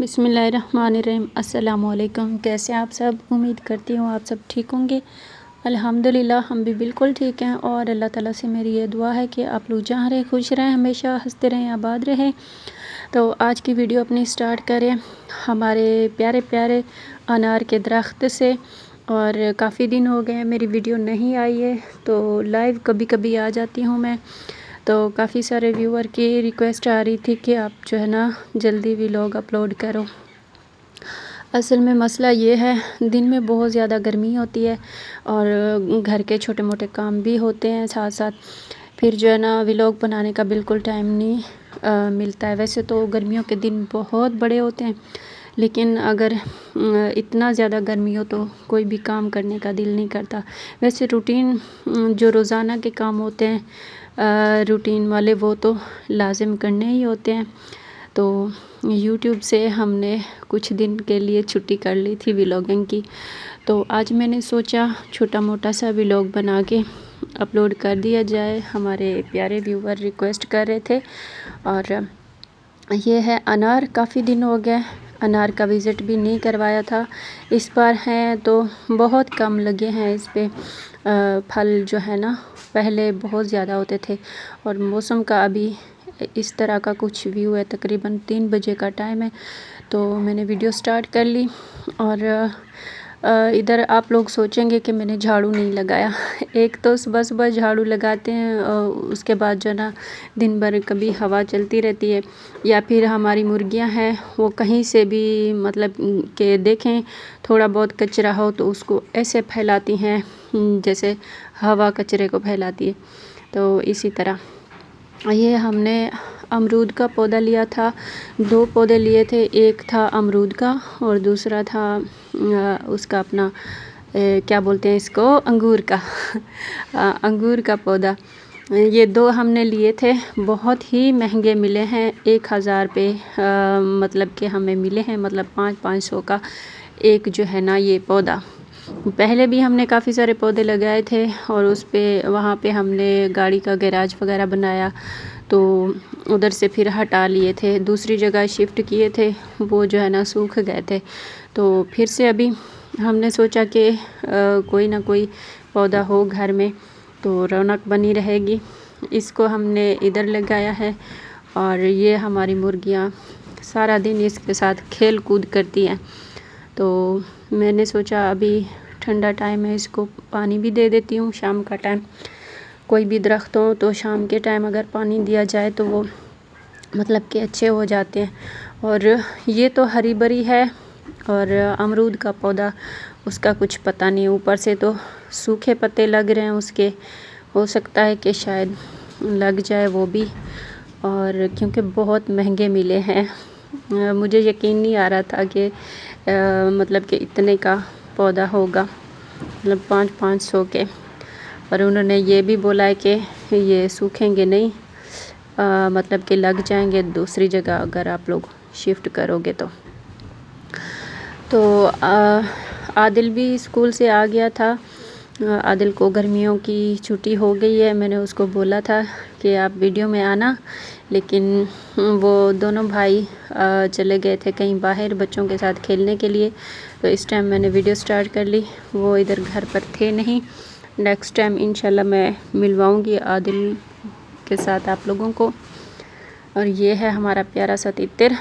بسم اللہ الرحمن الرحیم۔ السلام علیکم، کیسے ہیں آپ سب؟ امید کرتی ہوں آپ سب ٹھیک ہوں گے۔ الحمدللہ ہم بھی بالکل ٹھیک ہیں، اور اللہ تعالیٰ سے میری یہ دعا ہے کہ آپ لوگ جہاں رہیں خوش رہیں، ہمیشہ ہنستے رہیں، آباد رہیں۔ تو آج کی ویڈیو اپنی سٹارٹ کریں ہمارے پیارے پیارے انار کے درخت سے۔ اور کافی دن ہو گئے ہیں میری ویڈیو نہیں آئی ہے، تو لائیو کبھی کبھی آ جاتی ہوں میں۔ تو کافی سارے ویور کی ریکویسٹ آ رہی تھی کہ آپ جو ہے نا جلدی ویلاگ اپلوڈ کرو۔ اصل میں مسئلہ یہ ہے، دن میں بہت زیادہ گرمی ہوتی ہے اور گھر کے چھوٹے موٹے کام بھی ہوتے ہیں ساتھ ساتھ، پھر جو ہے نا ویلاگ بنانے کا بالکل ٹائم نہیں ملتا ہے۔ ویسے تو گرمیوں کے دن بہت بڑے ہوتے ہیں، لیکن اگر اتنا زیادہ گرمی ہو تو کوئی بھی کام کرنے کا دل نہیں کرتا۔ ویسے روٹین جو روزانہ کے کام ہوتے ہیں روٹین والے، وہ تو لازم کرنے ہی ہوتے ہیں۔ تو یوٹیوب سے ہم نے کچھ دن کے لیے چھٹی کر لی تھی ویلاگنگ کی، تو آج میں نے سوچا چھوٹا موٹا سا ویلاگ بنا کے اپلوڈ کر دیا جائے۔ ہمارے پیارے ویور ریکویسٹ کر رہے تھے، اور یہ ہے انار۔ کافی دن ہو گئے انار کا وزٹ بھی نہیں کروایا تھا، اس بار ہیں تو بہت کم لگے ہیں اس پہ پھل جو ہے نا، پہلے بہت زیادہ ہوتے تھے۔ اور موسم کا ابھی اس طرح کا کچھ ویو ہے، تقریباً 3 بجے کا ٹائم ہے، تو میں نے ویڈیو سٹارٹ کر لی۔ اور ادھر آپ لوگ سوچیں گے کہ میں نے جھاڑو نہیں لگایا۔ ایک تو صبح صبح جھاڑو لگاتے ہیں، اس کے بعد جو ہے نا دن بھر کبھی ہوا چلتی رہتی ہے، یا پھر ہماری مرغیاں ہیں وہ کہیں سے بھی مطلب کہ دیکھیں تھوڑا بہت کچرا ہو تو اس کو ایسے پھیلاتی ہیں جیسے ہوا کچرے کو پھیلاتی ہے۔ تو اسی طرح یہ ہم نے امرود کا پودا لیا تھا، 2 پودے لیے تھے، ایک تھا امرود کا اور دوسرا تھا اس کا اپنا کیا بولتے ہیں اس کو، انگور کا انگور کا پودا۔ یہ 2 ہم نے لیے تھے، بہت ہی مہنگے ملے ہیں، 1000 پہ مطلب کہ ہمیں ملے ہیں، مطلب 500 کا ایک جو ہے نا یہ پودا۔ پہلے بھی ہم نے کافی سارے پودے لگائے تھے، اور اس پہ وہاں پہ ہم نے گاڑی کا گیراج وغیرہ بنایا، تو ادھر سے پھر ہٹا لیے تھے، دوسری جگہ شفٹ کیے تھے، وہ جو ہے نا سوکھ گئے تھے۔ تو پھر سے ابھی ہم نے سوچا کہ کوئی نہ کوئی پودا ہو گھر میں تو رونق بنی رہے گی، اس کو ہم نے ادھر لگایا ہے۔ اور یہ ہماری مرغیاں سارا دن اس کے ساتھ کھیل کود کرتی ہیں، تو میں نے سوچا ابھی ٹھنڈا ٹائم ہے، اس کو پانی بھی دے دیتی ہوں شام کا ٹائم۔ کوئی بھی درخت ہو تو شام کے ٹائم اگر پانی دیا جائے تو وہ مطلب کہ اچھے ہو جاتے ہیں۔ اور یہ تو ہری بری ہے، اور امرود کا پودا اس کا کچھ پتہ نہیں، اوپر سے تو سوکھے پتے لگ رہے ہیں اس کے، ہو سکتا ہے کہ شاید لگ جائے وہ بھی، اور کیونکہ بہت مہنگے ملے ہیں۔ مجھے یقین نہیں آ رہا تھا کہ مطلب کہ اتنے کا پودا ہوگا، مطلب 500 کے، اور انہوں نے یہ بھی بولا ہے کہ یہ سوکھیں گے نہیں، مطلب کہ لگ جائیں گے دوسری جگہ اگر آپ لوگ شفٹ کرو گے تو عادل بھی اسکول سے آ گیا تھا۔ عادل کو گرمیوں کی چھٹی ہو گئی ہے، میں نے اس کو بولا تھا کہ آپ ویڈیو میں آنا، لیکن وہ دونوں بھائی چلے گئے تھے کہیں باہر بچوں کے ساتھ کھیلنے کے لیے، تو اس ٹائم میں نے ویڈیو سٹارٹ کر لی، وہ ادھر گھر پر تھے نہیں۔ نیکسٹ ٹائم انشاءاللہ میں ملواؤں گی عادل کے ساتھ آپ لوگوں کو۔ اور یہ ہے ہمارا پیارا سا تتر۔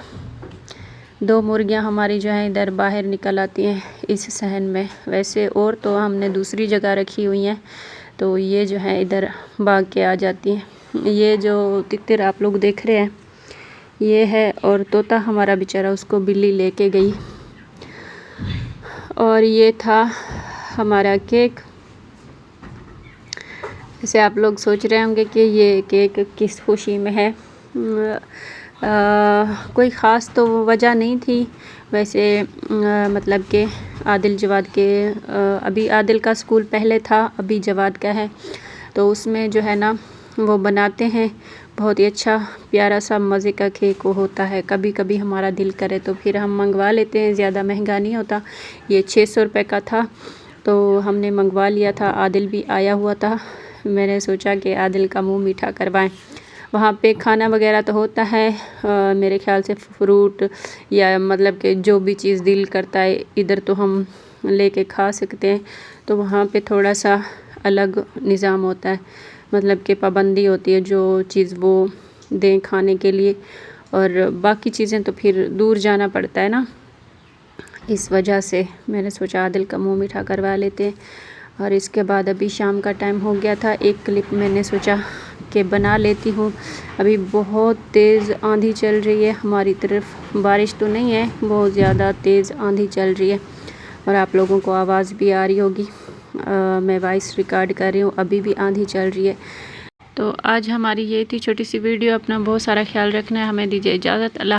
2 مرغیاں ہماری جو ہیں ادھر باہر نکل آتی ہیں اس صحن میں، ویسے اور تو ہم نے دوسری جگہ رکھی ہوئی ہیں، تو یہ جو ہے ادھر بھاگ کے آ جاتی ہیں۔ یہ جو تتر آپ لوگ دیکھ رہے ہیں یہ ہے، اور طوطا ہمارا بیچارہ اس کو بلی لے کے گئی۔ اور یہ تھا ہمارا کیک۔ اسے آپ لوگ سوچ رہے ہوں گے کہ یہ کیک کس خوشی میں ہے، کوئی خاص تو وجہ نہیں تھی، ویسے مطلب کہ عادل جواد کے ابھی عادل کا اسکول پہلے تھا، ابھی جواد کا ہے، تو اس میں جو ہے نا وہ بناتے ہیں بہت ہی اچھا پیارا سا مزے کا کیک وہ ہوتا ہے۔ کبھی کبھی ہمارا دل کرے تو پھر ہم منگوا لیتے ہیں، زیادہ مہنگا نہیں ہوتا، یہ 600 روپے کا تھا، تو ہم نے منگوا لیا تھا۔ عادل بھی آیا ہوا تھا، میں نے سوچا کہ عادل کا منہ میٹھا کروائیں، وہاں پہ کھانا وغیرہ تو ہوتا ہے، میرے خیال سے فروٹ یا مطلب کہ جو بھی چیز دل کرتا ہے ادھر تو ہم لے کے کھا سکتے ہیں، تو وہاں پہ تھوڑا سا الگ نظام ہوتا ہے، مطلب کہ پابندی ہوتی ہے جو چیز وہ دیں کھانے کے لیے، اور باقی چیزیں تو پھر دور جانا پڑتا ہے نا، اس وجہ سے میں نے سوچا عادل کا منہ میٹھا کروا لیتے ہیں۔ اور اس کے بعد ابھی شام کا ٹائم ہو گیا تھا، ایک کلپ میں نے سوچا کہ بنا لیتی ہوں۔ ابھی بہت تیز آندھی چل رہی ہے ہماری طرف، بارش تو نہیں ہے، بہت زیادہ تیز آندھی چل رہی ہے، اور آپ لوگوں کو آواز بھی آ رہی ہوگی، میں وائس ریکارڈ کر رہی ہوں، ابھی بھی آندھی چل رہی ہے۔ تو آج ہماری یہ تھی چھوٹی سی ویڈیو، اپنا بہت سارا خیال رکھنا ہے، ہمیں دیجیے اجازت، اللہ